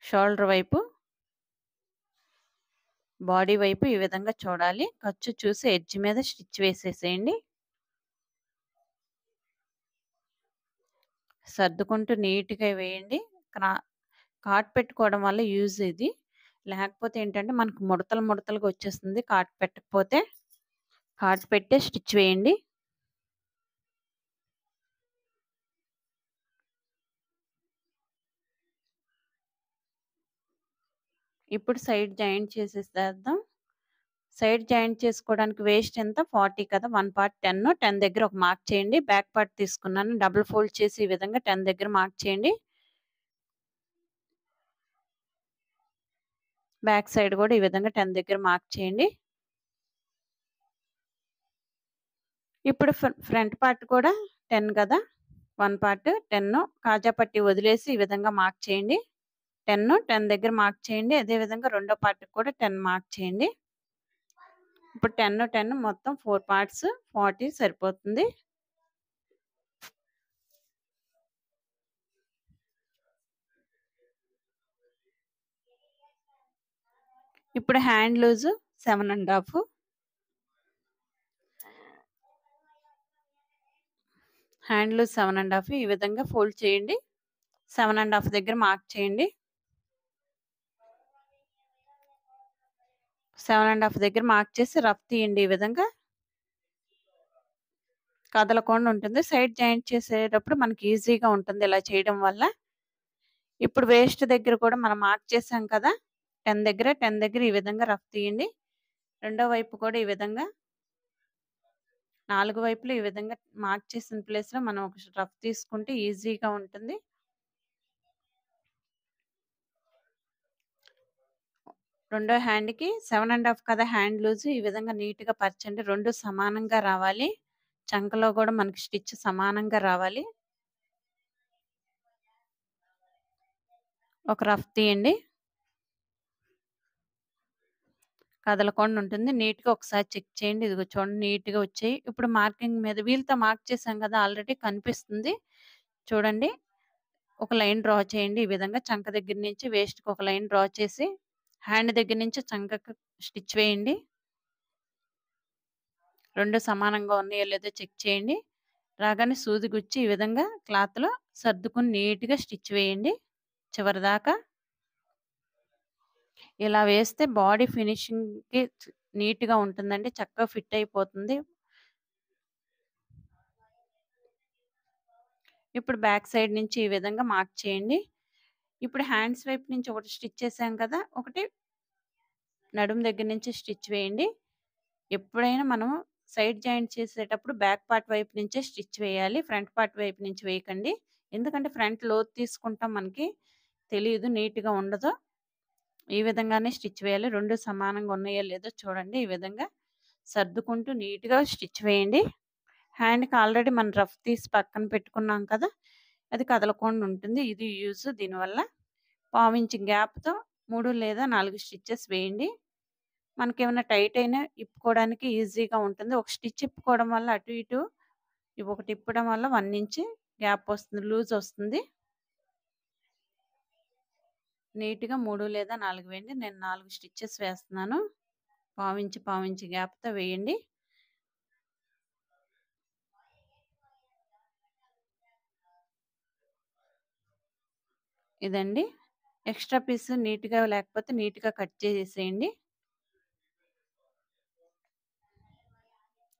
షోల్డర్ వైపు, బాడీ వైపు ఈ విధంగా చూడాలి. ఖర్చు చూసి ఎడ్జ్ మీద స్టిచ్ వేసేసేయండి. సర్దుకుంటూ నీట్‌గా వేయండి. కార్డ్ పెట్టుకోవడం వల్ల యూజ్ ఇది. లేకపోతే ఏంటంటే మనకు ముడతలు ముడతలుగా వచ్చేస్తుంది కార్డ్ పెట్టకపోతే. కార్డ్ పెట్టే స్టిచ్ వేయండి. ఇప్పుడు సైడ్ జాయింట్ చేసేసేద్దాం. సైడ్ జాయింట్ చేసుకోవడానికి వేస్ట్ ఎంత 40 కదా! 1 పార్ట్ 10, 10 దగ్గర ఒక మార్క్ చేయండి. బ్యాక్ పార్ట్ తీసుకున్నాను. డబుల్ ఫోల్డ్ చేసి ఈ విధంగా 10 దగ్గర మార్క్ చేయండి. బ్యాక్ సైడ్ కూడా ఈ విధంగా 10 దగ్గర మార్క్ చేయండి. ఇప్పుడు ఫ్రంట్ పార్ట్ కూడా 10 కదా! 1 పార్ట్ 10 కాజా పట్టీ వదిలేసి ఈ విధంగా మార్క్ చేయండి. 10, 10 దగ్గర మార్క్ చేయండి. అదే విధంగా రెండో పార్ట్‌కి కూడా 10 మార్క్ చేయండి. ఇప్పుడు 10, 10 మొత్తం 4 పార్ట్స్ 40 సరిపోతుంది. ఇప్పుడు హ్యాండ్ లూజ్ 7 ½ హ్యాండ్ లూజ్ 7 ½ ఈ విధంగా ఫోల్డ్ చేయండి. 7 ½ దగ్గర మార్క్ చేయండి. 7 ½ దగ్గర మార్క్ చేసి రఫ్ తీయండి ఈ విధంగా. కదలకుండా ఉంటుంది. సైడ్ జాయింట్ చేసేటప్పుడు మనకి ఈజీగా ఉంటుంది ఇలా చేయడం వల్ల. ఇప్పుడు వేస్ట్ దగ్గర కూడా మనం మార్క్ చేసాం కదా! 10 దగ్గర ఈ విధంగా రఫ్ తీయండి. రెండో వైపు కూడా ఈ విధంగా 4 వైపులు ఈ విధంగా మార్క్ చేసిన ప్లేస్‌లో మనం ఒక రఫ్ తీసుకుంటే ఈజీగా ఉంటుంది. రెండో హ్యాండ్‌కి 7 ½ కదా! హ్యాండ్ లూజ్ ఈ విధంగా నీట్‌గా పరచండి. 2 సమానంగా రావాలి. చంకలో కూడా మనకి స్టిచ్ సమానంగా రావాలి. ఒక రఫ్ తీయండి. కదలకుండా ఉంటుంది. నీట్‌గా ఒకసారి చెక్ చేయండి. ఇదిగో చూడండి నీట్‌గా వచ్చాయి. ఇప్పుడు మార్కింగ్ మీద వీల్‌తో మార్క్ చేసాం కదా! ఆల్రెడీ కనిపిస్తుంది. చూడండి. ఒక లైన్ డ్రా చేయండి. ఈ విధంగా చంక దగ్గర నుంచి వేస్ట్‌కి ఒక లైన్ డ్రా చేసి, హ్యాండ్ దగ్గర నుంచి చంకకి స్టిచ్ వేయండి. 2 సమానంగా ఉన్నాయో లేదో చెక్ చేయండి. రాగానే సూది గుచ్చి ఈ విధంగా క్లాత్‌లో సర్దుకొని నీట్‌గా స్టిచ్ వేయండి చివరిదాకా. ఇలా వేస్తే బాడీ ఫినిషింగ్‌కి నీట్‌గా ఉంటుందండి. చక్కగా ఫిట్ అయిపోతుంది. ఇప్పుడు బ్యాక్ సైడ్ నుంచి ఈ విధంగా మార్క్ చేయండి. ఇప్పుడు హ్యాండ్స్ వైపు నుంచి ఒకటి స్టిచ్ చేసాం కదా! ఒకటి నడుము దగ్గర నుంచి స్టిచ్ వేయండి. ఎప్పుడైనా మనం సైడ్ జాయింట్ చేసేటప్పుడు బ్యాక్ పార్ట్ వైపు నుంచే స్టిచ్ వేయాలి. ఫ్రంట్ పార్ట్ వైపు నుంచి వేయకండి. ఎందుకంటే ఫ్రంట్ లోతు తీసుకుంటాం, మనకి తెలీదు, నీట్‌గా ఉండదు. ఈ విధంగానే స్టిచ్ వేయాలి. 2 సమానంగా ఉన్నాయో లేదో చూడండి. ఈ విధంగా సర్దుకుంటూ నీట్‌గా స్టిచ్ వేయండి. హ్యాండ్‌కి ఆల్రెడీ మనం రఫ్ తీసి పక్కన పెట్టుకున్నాం కదా! అది కదలకుండా ఉంటుంది. ఇది యూజ్ దీనివల్ల. పావించి గ్యాప్‌తో 3 లేదా 4 స్టిచెస్ వేయండి. మనకేమన్నా టైట్ అయినా ఇప్పుకోవడానికి ఈజీగా ఉంటుంది. ఒక స్టిచ్ ఇప్పుకోవడం వల్ల అటు ఇటు ఒకటి ఇప్పడం వల్ల 1 ఇంచ్ గ్యాప్ వస్తుంది. లూజ్ వస్తుంది. నీట్‌గా 3 లేదా 4 వేయండి. నేను 4 స్టిచెస్ వేస్తున్నాను. పావించి గ్యాప్‌తో వేయండి. ఇదండి. ఎక్స్‌ట్రా పీస్ నీట్‌గా లేకపోతే నీట్‌గా కట్ చేసేసేయండి.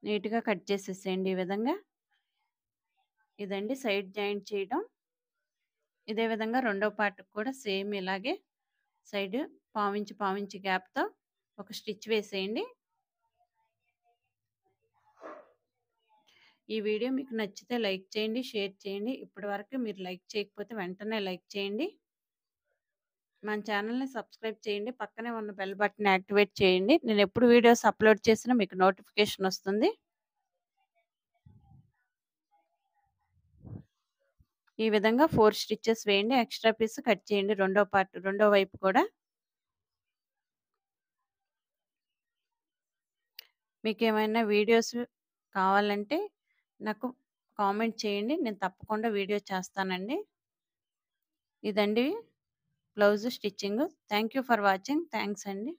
నీట్‌గా కట్ చేసేసేయండి ఈ విధంగా. ఇదండి సైడ్ జాయింట్ చేయడం. ఇదే విధంగా రెండో పార్ట్‌కి కూడా సేమ్ ఇలాగే సైడ్ పావించి గ్యాప్‌తో ఒక స్టిచ్ వేసేయండి. ఈ వీడియో మీకు నచ్చితే లైక్ చేయండి, షేర్ చేయండి. ఇప్పటివరకు మీరు లైక్ చేయకపోతే వెంటనే లైక్ చేయండి. మన ఛానెల్‌ని సబ్స్క్రైబ్ చేయండి. పక్కనే ఉన్న బెల్ బటన్ యాక్టివేట్ చేయండి. నేను ఎప్పుడు వీడియోస్ అప్లోడ్ చేసినా మీకు నోటిఫికేషన్ వస్తుంది. ఈ విధంగా 4 స్టిచెస్ వేయండి. ఎక్స్‌ట్రా పీస్ కట్ చేయండి. రెండో వైపు కూడా. మీకేమైనా వీడియోస్ కావాలంటే నాకు కామెంట్ చేయండి. నేను తప్పకుండా వీడియో చేస్తానండి. ఇదండి blouse stitching. Thank you for watching. Thanks అండి.